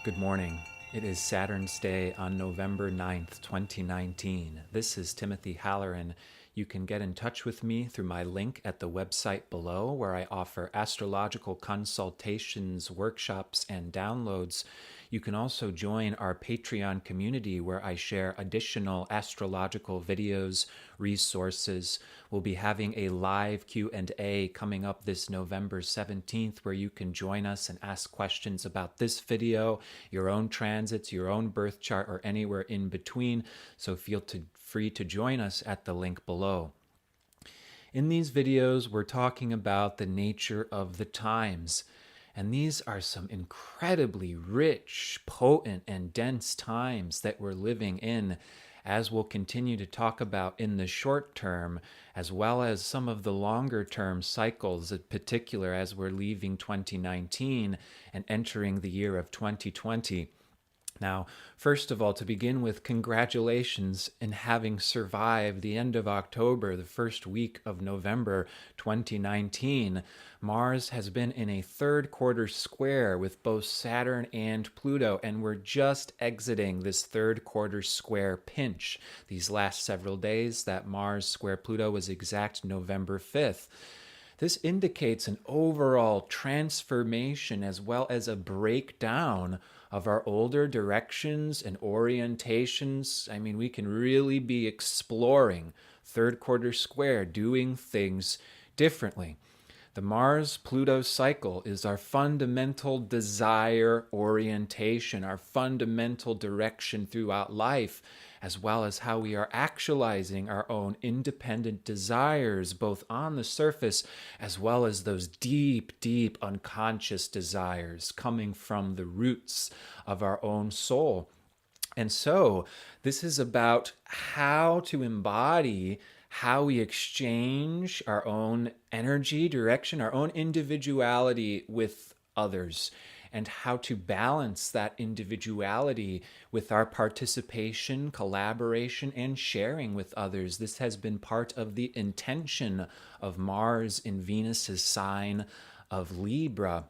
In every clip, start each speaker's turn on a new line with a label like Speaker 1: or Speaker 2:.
Speaker 1: Good morning. It is Saturn's Day on November 9th, 2019. This is Timothy Halloran. You can get in touch with me through my link at the website below, where I offer astrological consultations, workshops, and downloads. You can also join our Patreon community, where I share additional astrological videos, resources. We'll be having a live Q&A coming up this November 17th, where you can join us and ask questions about this video, your own transits, your own birth chart, or anywhere in between. So feel free to join us at the link below. In these videos, we're talking about the nature of the times. And these are some incredibly rich, potent, and dense times that we're living in, as we'll continue to talk about in the short term, as well as some of the longer term cycles, in particular as we're leaving 2019 and entering the year of 2020. Now, first of all, to begin with, congratulations in having survived the end of October, the first week of November 2019. Mars has been in a third quarter square with both Saturn and Pluto, and we're just exiting this third quarter square pinch. These last several days, that Mars square Pluto was exact November 5th. This indicates an overall transformation as well as a breakdown of our older directions and orientations. I mean, we can really be exploring third quarter square, doing things differently. The Mars-Pluto cycle is our fundamental desire orientation, our fundamental direction throughout life, as well as how we are actualizing our own independent desires, both on the surface as well as those deep, deep unconscious desires coming from the roots of our own soul. And so this is about how to embody how we exchange our own energy, direction, our own individuality with others, and how to balance that individuality with our participation, collaboration, and sharing with others. This has been part of the intention of Mars in Venus's sign of Libra.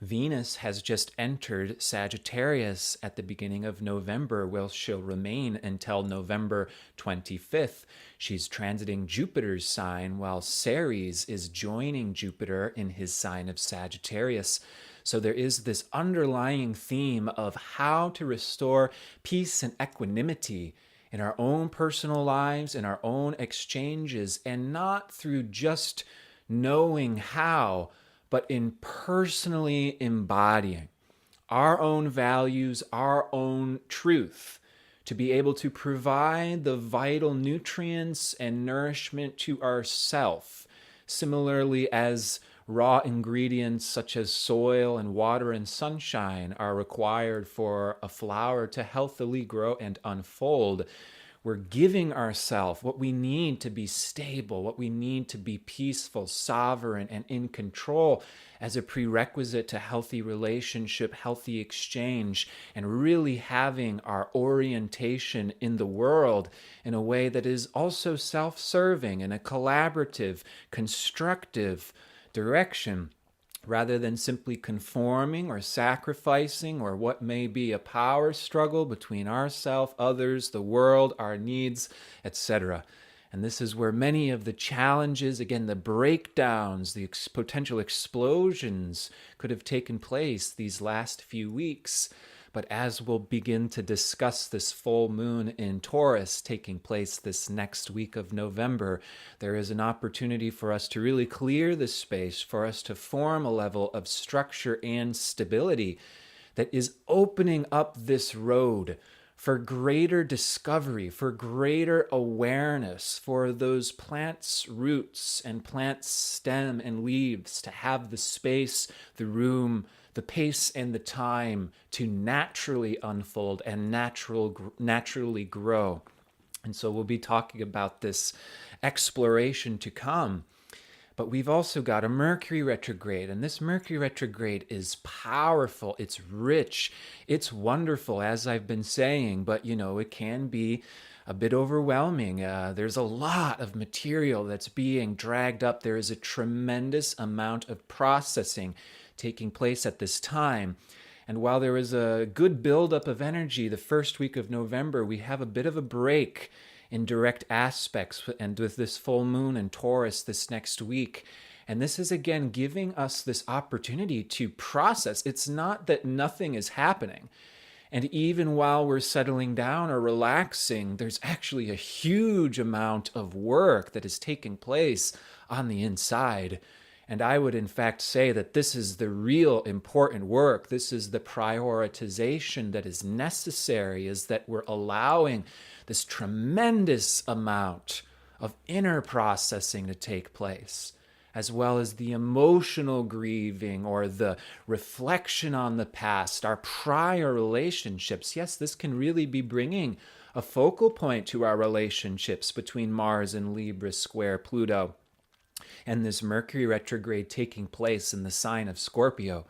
Speaker 1: Venus has just entered Sagittarius at the beginning of November, where she'll remain until November 25th. She's transiting Jupiter's sign, while Ceres is joining Jupiter in his sign of Sagittarius. So there is this underlying theme of how to restore peace and equanimity in our own personal lives, in our own exchanges, and not through just knowing how, but in personally embodying our own values, our own truth, to be able to provide the vital nutrients and nourishment to ourself. Similarly, as raw ingredients such as soil and water and sunshine are required for a flower to healthily grow and unfold, we're giving ourselves what we need to be stable, what we need to be peaceful, sovereign, and in control as a prerequisite to healthy relationship, healthy exchange, and really having our orientation in the world in a way that is also self-serving and a collaborative, constructive direction, rather than simply conforming or sacrificing or what may be a power struggle between ourselves, others, the world, our needs, etc. And this is where many of the challenges, again, the breakdowns, the potential explosions could have taken place these last few weeks. But as we'll begin to discuss this full moon in Taurus taking place this next week of November, there is an opportunity for us to really clear the space, for us to form a level of structure and stability that is opening up this road for greater discovery, for greater awareness, for those plants' roots and plants' stem and leaves to have the space, the room, the pace, and the time to naturally unfold and naturally grow. And so we'll be talking about this exploration to come. But we've also got a Mercury retrograde, and this Mercury retrograde is powerful, it's rich, it's wonderful, as I've been saying, but it can be a bit overwhelming. There's a lot of material that's being dragged up. There is a tremendous amount of processing taking place at this time. And while there was a good buildup of energy the first week of November, we have a bit of a break in direct aspects, and with this full moon in Taurus this next week. And this is again giving us this opportunity to process. It's not that nothing is happening. And even while we're settling down or relaxing, there's actually a huge amount of work that is taking place on the inside. And I would in fact say that this is the real important work. This is the prioritization that is necessary, is that we're allowing this tremendous amount of inner processing to take place, as well as the emotional grieving or the reflection on the past, our prior relationships. Yes, this can really be bringing a focal point to our relationships between Mars and Libra square Pluto, and this Mercury retrograde taking place in the sign of Scorpio.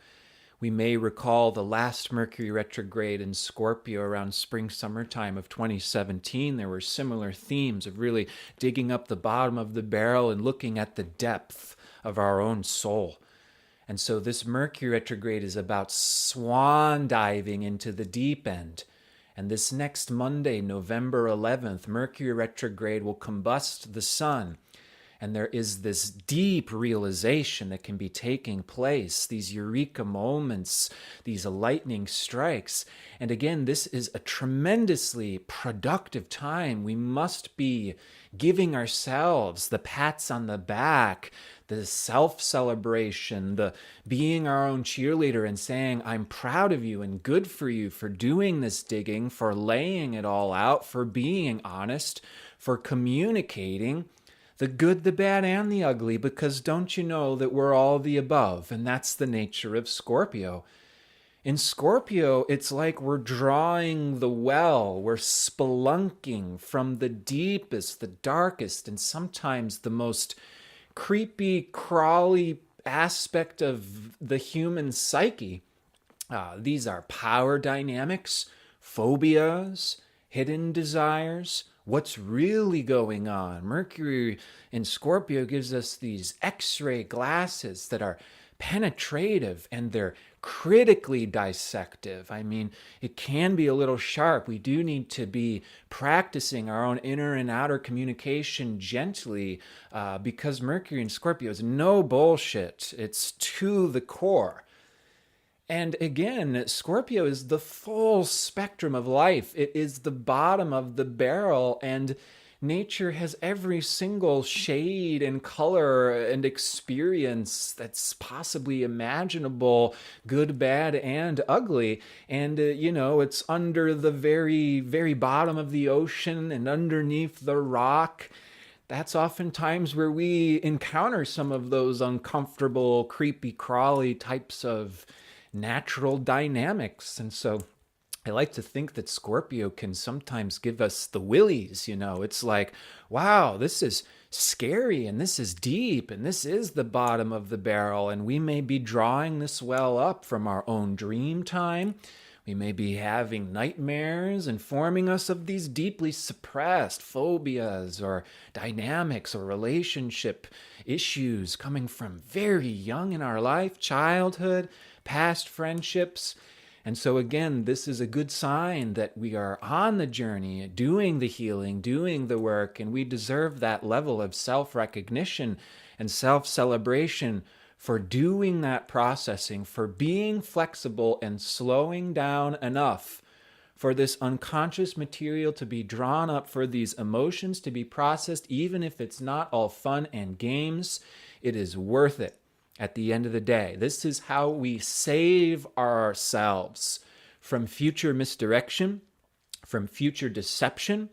Speaker 1: We may recall the last Mercury retrograde in Scorpio around spring, summertime of 2017. There were similar themes of really digging up the bottom of the barrel and looking at the depth of our own soul. And so this Mercury retrograde is about swan diving into the deep end. And this next Monday, November 11th, Mercury retrograde will combust the sun. And there is this deep realization that can be taking place, these eureka moments, these lightning strikes. And again, this is a tremendously productive time. We must be giving ourselves the pats on the back, the self-celebration, the being our own cheerleader and saying, I'm proud of you and good for you for doing this digging, for laying it all out, for being honest, for communicating the good, the bad, and the ugly, because don't you know that we're all the above? And that's the nature of Scorpio. In Scorpio, it's like we're drawing the well, we're spelunking from the deepest, the darkest, and sometimes the most creepy, crawly aspect of the human psyche. These are power dynamics, phobias, hidden desires, what's really going on. Mercury in Scorpio gives us these X-ray glasses that are penetrative and they're critically dissective. I mean, it can be a little sharp. We do need to be practicing our own inner and outer communication gently because Mercury in Scorpio is no bullshit. It's to the core. And again, Scorpio is the full spectrum of life. It is the bottom of the barrel, and nature has every single shade and color and experience that's possibly imaginable, good, bad, and ugly. And, it's under the very, very bottom of the ocean and underneath the rock. That's oftentimes where we encounter some of those uncomfortable, creepy, crawly types of natural dynamics. And so I like to think that Scorpio can sometimes give us the willies. It's like, wow, this is scary and this is deep and this is the bottom of the barrel. And we may be drawing this well up from our own dream time. We may be having nightmares informing us of these deeply suppressed phobias or dynamics or relationship issues coming from very young in our life, childhood, past friendships. And so again, this is a good sign that we are on the journey, doing the healing, doing the work, and we deserve that level of self-recognition and self-celebration for doing that processing, for being flexible and slowing down enough for this unconscious material to be drawn up, for these emotions to be processed, even if it's not all fun and games. It is worth it. At the end of the day, this is how we save ourselves from future misdirection, from future deception,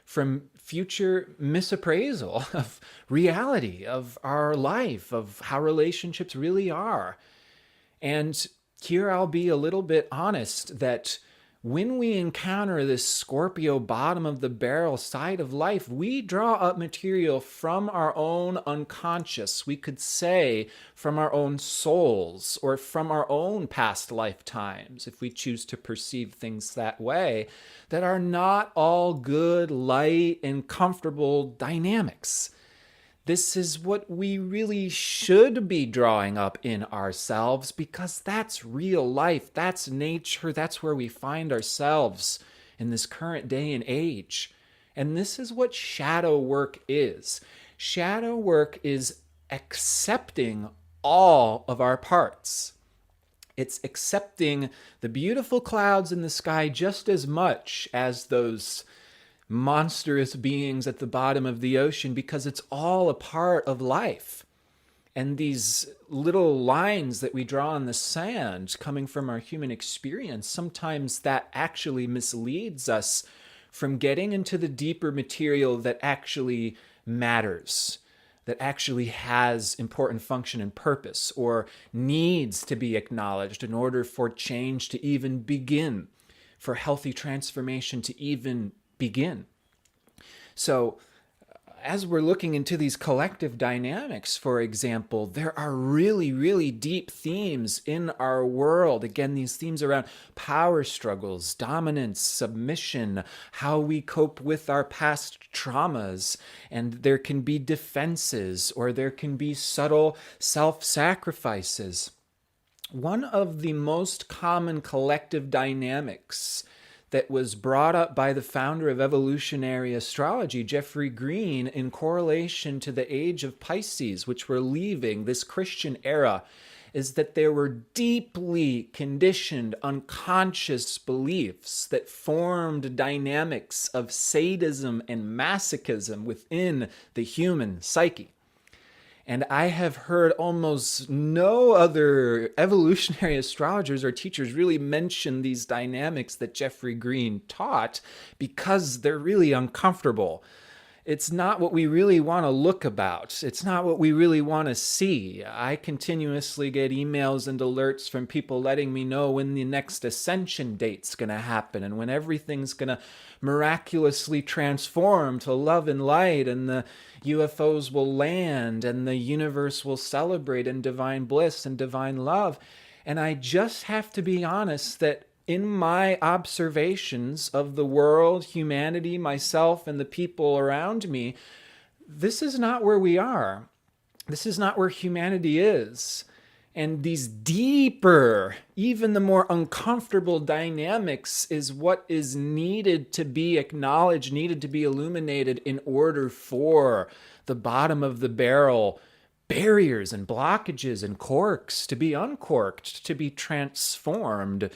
Speaker 1: from future misappraisal of reality, of our life, of how relationships really are. And here I'll be a little bit honest that when we encounter this Scorpio bottom of the barrel side of life, we draw up material from our own unconscious. We could say from our own souls or from our own past lifetimes, if we choose to perceive things that way, that are not all good, light, and comfortable dynamics. This is what we really should be drawing up in ourselves, because that's real life, that's nature, that's where we find ourselves in this current day and age. And this is what shadow work is. Shadow work is accepting all of our parts. It's accepting the beautiful clouds in the sky just as much as those monstrous beings at the bottom of the ocean, because it's all a part of life. And these little lines that we draw in the sand coming from our human experience, sometimes that actually misleads us from getting into the deeper material that actually matters, that actually has important function and purpose, or needs to be acknowledged in order for change to even begin, for healthy transformation to even begin. So as we're looking into these collective dynamics, for example, there are really, really deep themes in our world. Again, these themes around power struggles, dominance, submission, how we cope with our past traumas. And there can be defenses, or there can be subtle self-sacrifices. One of the most common collective dynamics that was brought up by the founder of evolutionary astrology, Jeffrey Green, in correlation to the age of Pisces, which we're leaving, this Christian era, is that there were deeply conditioned unconscious beliefs that formed dynamics of sadism and masochism within the human psyche. And I have heard almost no other evolutionary astrologers or teachers really mention these dynamics that Jeffrey Green taught, because they're really uncomfortable. It's not what we really want to look about. It's not what we really want to see. I continuously get emails and alerts from people letting me know when the next ascension date's going to happen, and when everything's going to miraculously transform to love and light, and the UFOs will land, and the universe will celebrate in divine bliss and divine love. And I just have to be honest that in my observations of the world, humanity, myself, and the people around me, this is not where we are. This is not where humanity is. And these deeper, even the more uncomfortable dynamics is what is needed to be acknowledged, needed to be illuminated in order for the bottom of the barrel barriers and blockages and corks to be uncorked, to be transformed.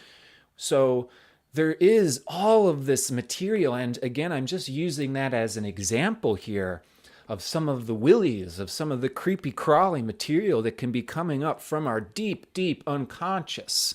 Speaker 1: So there is all of this material, and again, I'm just using that as an example here of some of the willies, of some of the creepy crawly material that can be coming up from our deep, deep unconscious.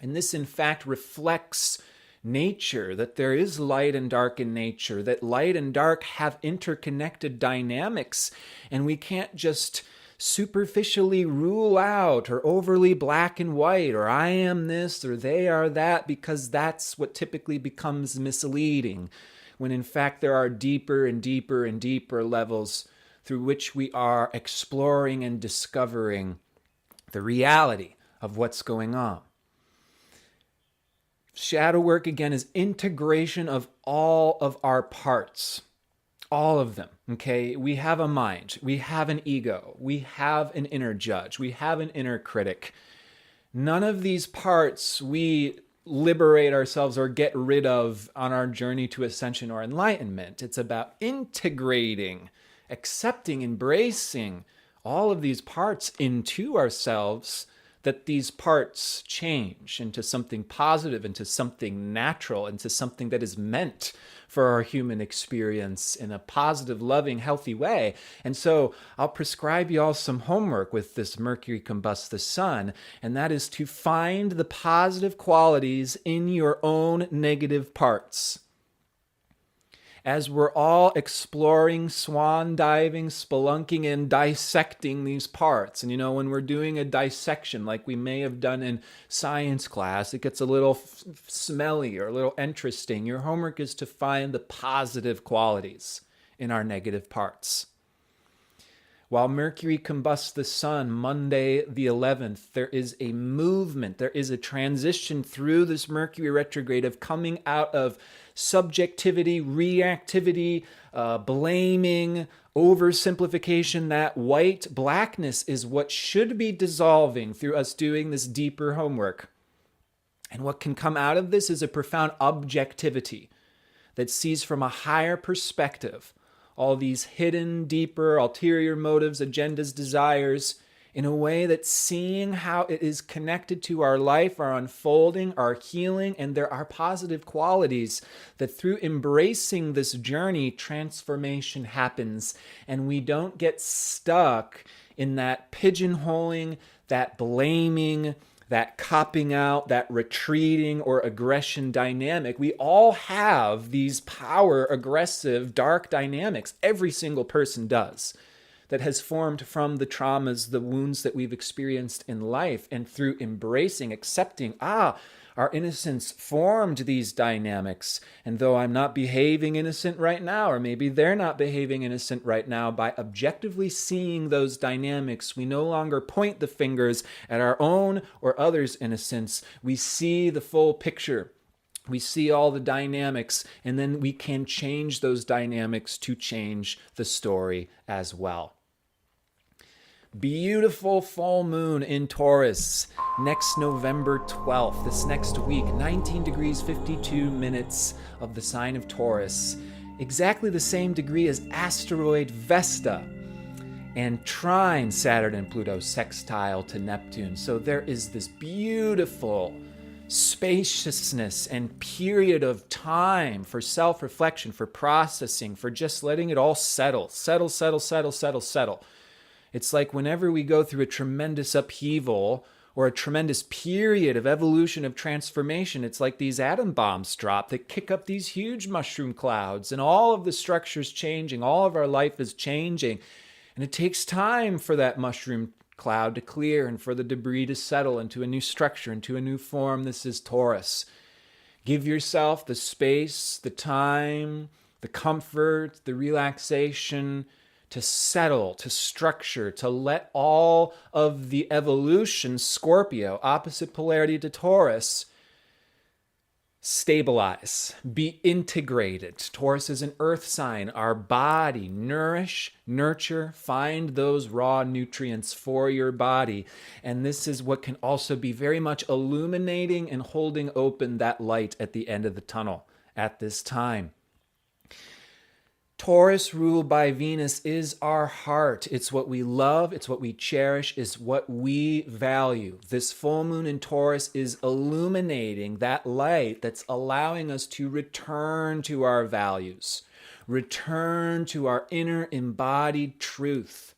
Speaker 1: And this, in fact, reflects nature, that there is light and dark in nature, that light and dark have interconnected dynamics, and we can't just superficially rule out or overly black and white, or I am this or they are that, because that's what typically becomes misleading, when in fact there are deeper and deeper and deeper levels through which we are exploring and discovering the reality of what's going on. Shadow work, again, is integration of all of our parts. All of them, okay? We have a mind, we have an ego, we have an inner judge, we have an inner critic. None of these parts we liberate ourselves or get rid of on our journey to ascension or enlightenment. It's about integrating, accepting, embracing all of these parts into ourselves, that these parts change into something positive, into something natural, into something that is meant for our human experience in a positive, loving, healthy way. And so I'll prescribe you all some homework with this Mercury combusts the sun, and that is to find the positive qualities in your own negative parts. As we're all exploring, swan diving, spelunking, and dissecting these parts. And when we're doing a dissection, like we may have done in science class, it gets a little smelly or a little interesting. Your homework is to find the positive qualities in our negative parts. While Mercury combusts the sun, Monday the 11th, there is a movement, there is a transition through this Mercury retrograde of coming out of subjectivity, reactivity, blaming, oversimplification, that white blackness is what should be dissolving through us doing this deeper homework. And what can come out of this is a profound objectivity that sees from a higher perspective all these hidden, deeper, ulterior motives, agendas, desires, in a way that's seeing how it is connected to our life, our unfolding, our healing, and there are positive qualities that through embracing this journey, transformation happens, and we don't get stuck in that pigeonholing, that blaming, that copping out, that retreating or aggression dynamic. We all have these power, aggressive, dark dynamics. Every single person does. That has formed from the traumas, the wounds that we've experienced in life. And through embracing, accepting, our innocence formed these dynamics. And though I'm not behaving innocent right now, or maybe they're not behaving innocent right now, by objectively seeing those dynamics, we no longer point the fingers at our own or others' innocence. We see the full picture. We see all the dynamics, and then we can change those dynamics to change the story as well. Beautiful full moon in Taurus next November 12th, this next week, 19 degrees 52 minutes of the sign of Taurus, exactly the same degree as asteroid Vesta, and trine Saturn and Pluto sextile to Neptune. So there is this beautiful spaciousness and period of time for self-reflection, for processing, for just letting it all settle. It's like whenever we go through a tremendous upheaval or a tremendous period of evolution, of transformation, it's like these atom bombs drop that kick up these huge mushroom clouds, and all of the structure's changing, all of our life is changing. And it takes time for that mushroom cloud to clear and for the debris to settle into a new structure, into a new form. This is Taurus. Give yourself the space, the time, the comfort, the relaxation to settle, to structure, to let all of the evolution, Scorpio, opposite polarity to Taurus, stabilize, be integrated. Taurus is an earth sign. Our body, nourish, nurture, find those raw nutrients for your body. And this is what can also be very much illuminating and holding open that light at the end of the tunnel at this time. Taurus, ruled by Venus, is our heart. It's what we love, it's what we cherish, it's what we value. This full moon in Taurus is illuminating that light that's allowing us to return to our values, return to our inner embodied truth.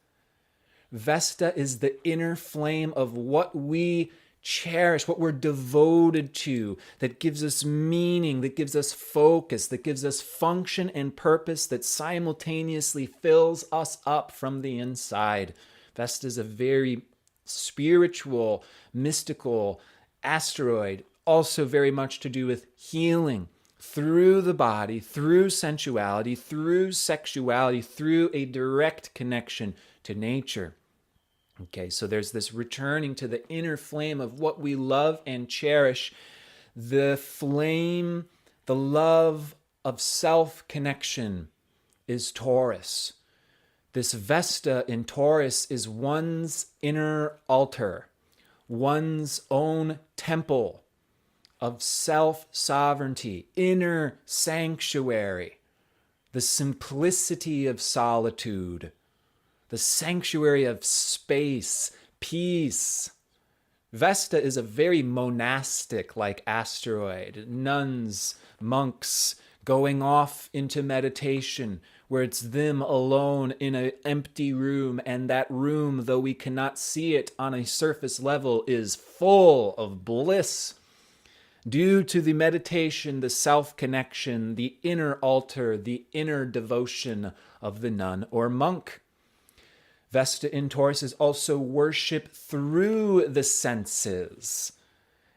Speaker 1: Vesta is the inner flame of what we cherish, what we're devoted to, that gives us meaning, that gives us focus, that gives us function and purpose, that simultaneously fills us up from the inside. Vesta is a very spiritual, mystical asteroid, also very much to do with healing through the body, through sensuality, through sexuality, through a direct connection to nature. Okay, so there's this returning to the inner flame of what we love and cherish, the flame, the love of self-connection is Taurus. This Vesta in Taurus is one's inner altar, one's own temple of self-sovereignty, inner sanctuary, the simplicity of solitude, the sanctuary of space, peace. Vesta is a very monastic-like asteroid. Nuns, monks going off into meditation, where it's them alone in an empty room, and that room, though we cannot see it on a surface level, is full of bliss. Due to the meditation, the self-connection, the inner altar, the inner devotion of the nun or monk. Vesta in Taurus is also worship through the senses.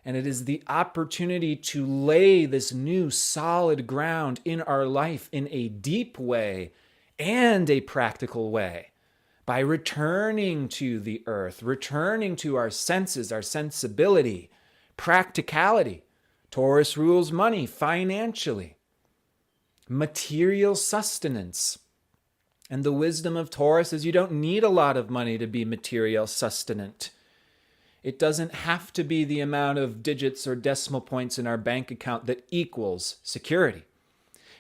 Speaker 1: And it is the opportunity to lay this new solid ground in our life in a deep way and a practical way by returning to the earth, returning to our senses, our sensibility, practicality. Taurus rules money financially, material sustenance. And the wisdom of Taurus is you don't need a lot of money to be material sustenance. It doesn't have to be the amount of digits or decimal points in our bank account that equals security.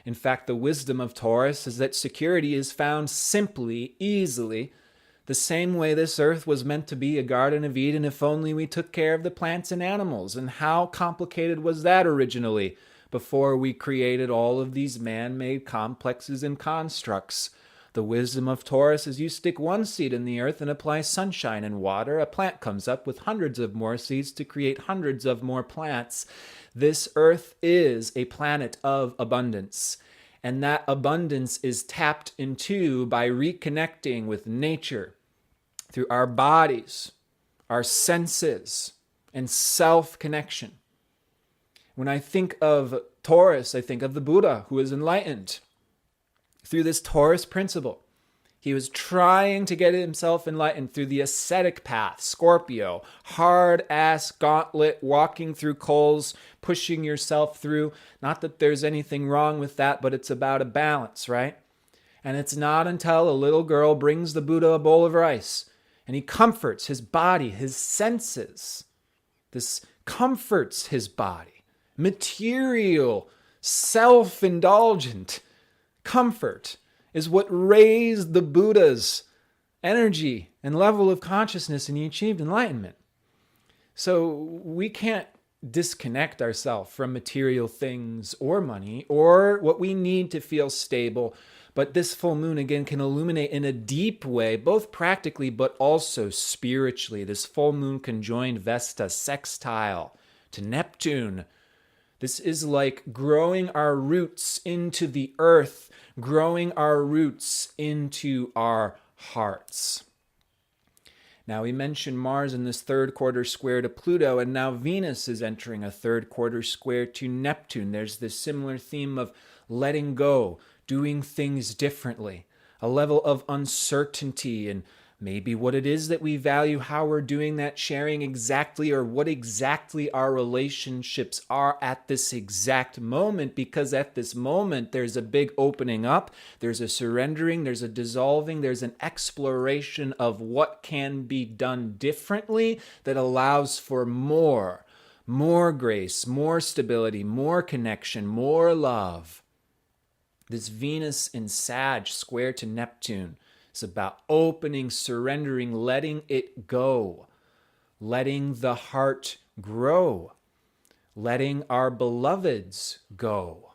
Speaker 1: In fact, the wisdom of Taurus is that security is found simply, easily, the same way this earth was meant to be a Garden of Eden if only we took care of the plants and animals. And how complicated was that originally before we created all of these man-made complexes and constructs? The wisdom of Taurus is you stick one seed in the earth and apply sunshine and water. A plant comes up with hundreds of more seeds to create hundreds of more plants. This earth is a planet of abundance. And that abundance is tapped into by reconnecting with nature through our bodies, our senses, and self-connection. When I think of Taurus, I think of the Buddha who is enlightened. Through this Taurus principle, he was trying to get himself enlightened through the ascetic path, Scorpio, hard-ass gauntlet, walking through coals, pushing yourself through. Not that there's anything wrong with that, but it's about a balance, right? And it's not until a little girl brings the Buddha a bowl of rice, and he comforts his body, his senses. This comforts his body. Material, self-indulgent comfort is what raised the Buddha's energy and level of consciousness, and he achieved enlightenment. So we can't disconnect ourselves from material things or money or what we need to feel stable. But this full moon, again, can illuminate in a deep way, both practically but also spiritually. This full moon conjoined Vesta sextile to Neptune. This is like growing our roots into the earth, growing our roots into our hearts. Now, we mentioned Mars in this third quarter square to Pluto, and now Venus is entering a third quarter square to Neptune. There's this similar theme of letting go, doing things differently, a level of uncertainty and maybe what it is that we value, how we're doing that, sharing exactly or what exactly our relationships are at this exact moment, because at this moment there's a big opening up, there's a surrendering, there's a dissolving, there's an exploration of what can be done differently that allows for more grace, more stability, more connection, more love. This Venus in Sag square to Neptune, it's about opening, surrendering, letting it go, letting the heart grow, letting our beloveds go.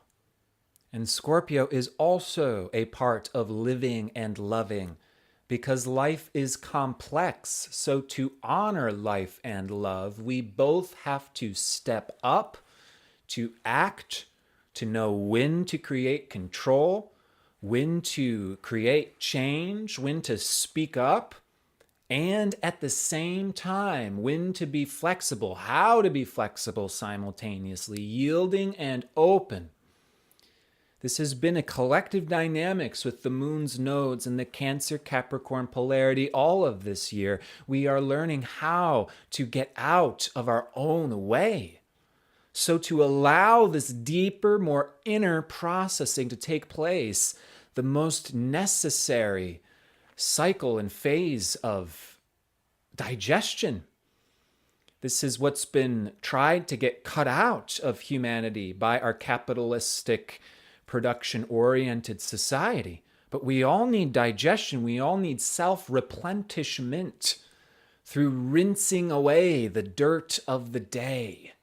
Speaker 1: And Scorpio is also a part of living and loving because life is complex. So to honor life and love, we both have to step up, to act, to know when to create control, when to create change, when to speak up, and at the same time, when to be flexible, how to be flexible simultaneously, yielding and open. This has been a collective dynamics with the moon's nodes and the Cancer-Capricorn polarity all of this year. We are learning how to get out of our own way. So to allow this deeper, more inner processing to take place, the most necessary cycle and phase of digestion. This is what's been tried to get cut out of humanity by our capitalistic, production-oriented society. But we all need digestion. We all need self-replenishment through rinsing away the dirt of the day.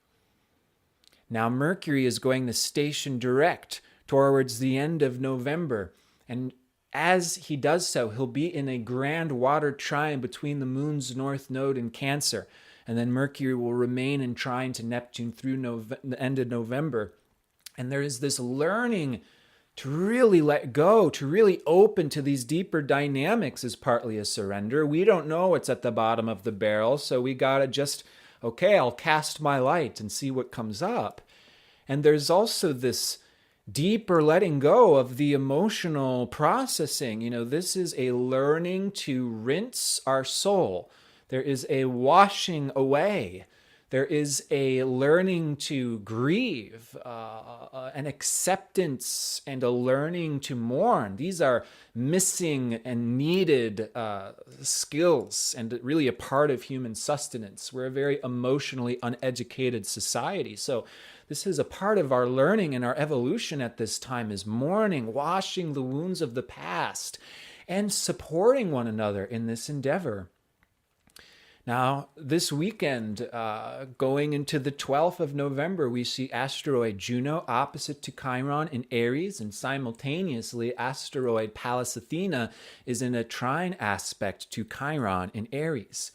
Speaker 1: Now, Mercury is going to station direct towards the end of November. And as he does so, he'll be in a grand water trine between the moon's north node and Cancer. And then Mercury will remain in trine to Neptune through the end of November. And there is this learning to really let go, to really open to these deeper dynamics is partly a surrender. We don't know what's at the bottom of the barrel, so we gotta just, okay, I'll cast my light and see what comes up. And there's also this deeper letting go of the emotional processing. You know, this is a learning to rinse our soul. There is a washing away. There is a learning to grieve, an acceptance, and a learning to mourn. These are missing and needed skills and really a part of human sustenance. We're a very emotionally uneducated society. So this is a part of our learning and our evolution at this time, is mourning, washing the wounds of the past, and supporting one another in this endeavor. Now, this weekend, going into the 12th of November, we see asteroid Juno opposite to Chiron in Aries, and simultaneously asteroid Pallas Athena is in a trine aspect to Chiron in Aries.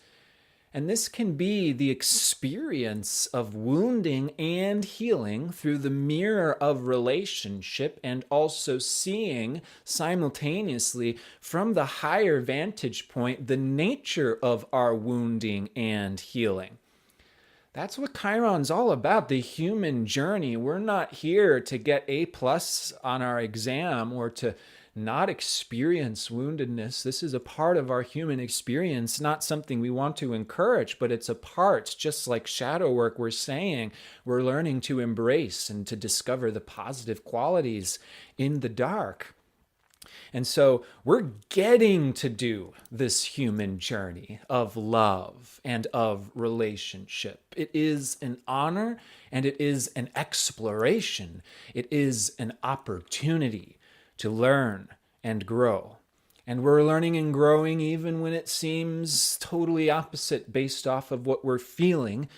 Speaker 1: And this can be the experience of wounding and healing through the mirror of relationship, and also seeing simultaneously from the higher vantage point the nature of our wounding and healing. That's what Chiron's all about, the human journey. We're not here to get A+ on our exam or to not experience woundedness. This is a part of our human experience, not something we want to encourage, but it's a part, just like shadow work, we're saying, we're learning to embrace and to discover the positive qualities in the dark. And so we're getting to do this human journey of love and of relationship. It is an honor and it is an exploration. It is an opportunity to learn and grow. And we're learning and growing even when it seems totally opposite based off of what we're feeling.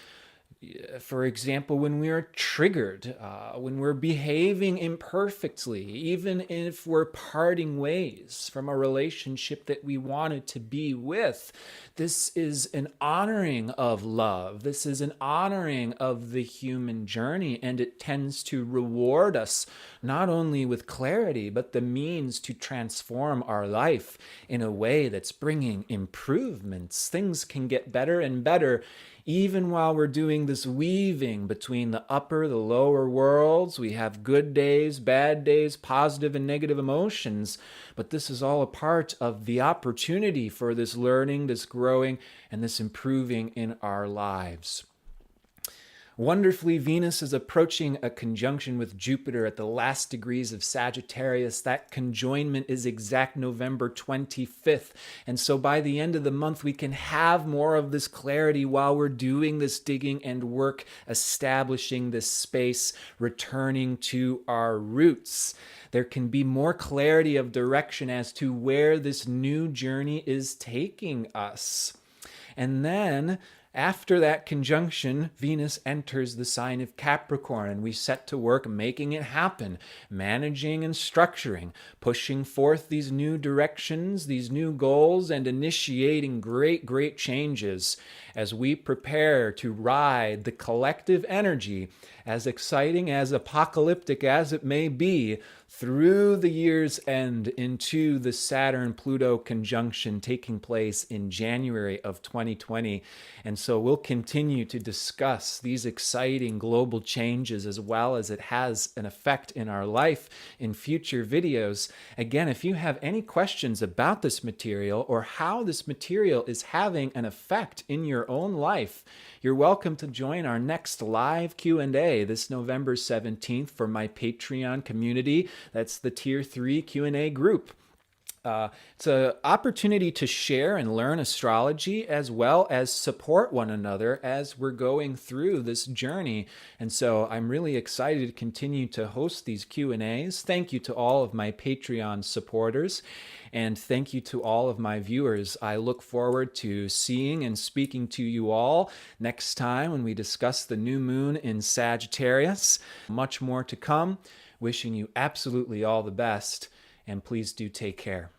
Speaker 1: For example, when we are triggered, when we're behaving imperfectly, even if we're parting ways from a relationship that we wanted to be with, this is an honoring of love. This is an honoring of the human journey, and it tends to reward us not only with clarity, but the means to transform our life in a way that's bringing improvements. Things can get better and better even while we're doing this weaving between the upper, the lower worlds. We have good days, bad days, positive and negative emotions, but this is all a part of the opportunity for this learning, this growing, and this improving in our lives. Wonderfully, Venus is approaching a conjunction with Jupiter at the last degrees of Sagittarius. That conjoinment is exact November 25th. And so by the end of the month, we can have more of this clarity while we're doing this digging and work, establishing this space, returning to our roots. There can be more clarity of direction as to where this new journey is taking us. And then after that conjunction, Venus enters the sign of Capricorn, and we set to work making it happen, managing and structuring, pushing forth these new directions, these new goals, and initiating great changes as we prepare to ride the collective energy, as exciting, as apocalyptic as it may be, through the year's end into the Saturn-Pluto conjunction taking place in January of 2020. And so we'll continue to discuss these exciting global changes as well as it has an effect in our life in future videos. Again, if you have any questions about this material or how this material is having an effect in your own life, you're welcome to join our next live Q&A this November 17th for my Patreon community. That's the Tier 3 Q&A group. It's an opportunity to share and learn astrology as well as support one another as we're going through this journey. And so I'm really excited to continue to host these Q&As. Thank you to all of my Patreon supporters, and thank you to all of my viewers. I look forward to seeing and speaking to you all next time when we discuss the new moon in Sagittarius. Much more to come. Wishing you absolutely all the best, and please do take care.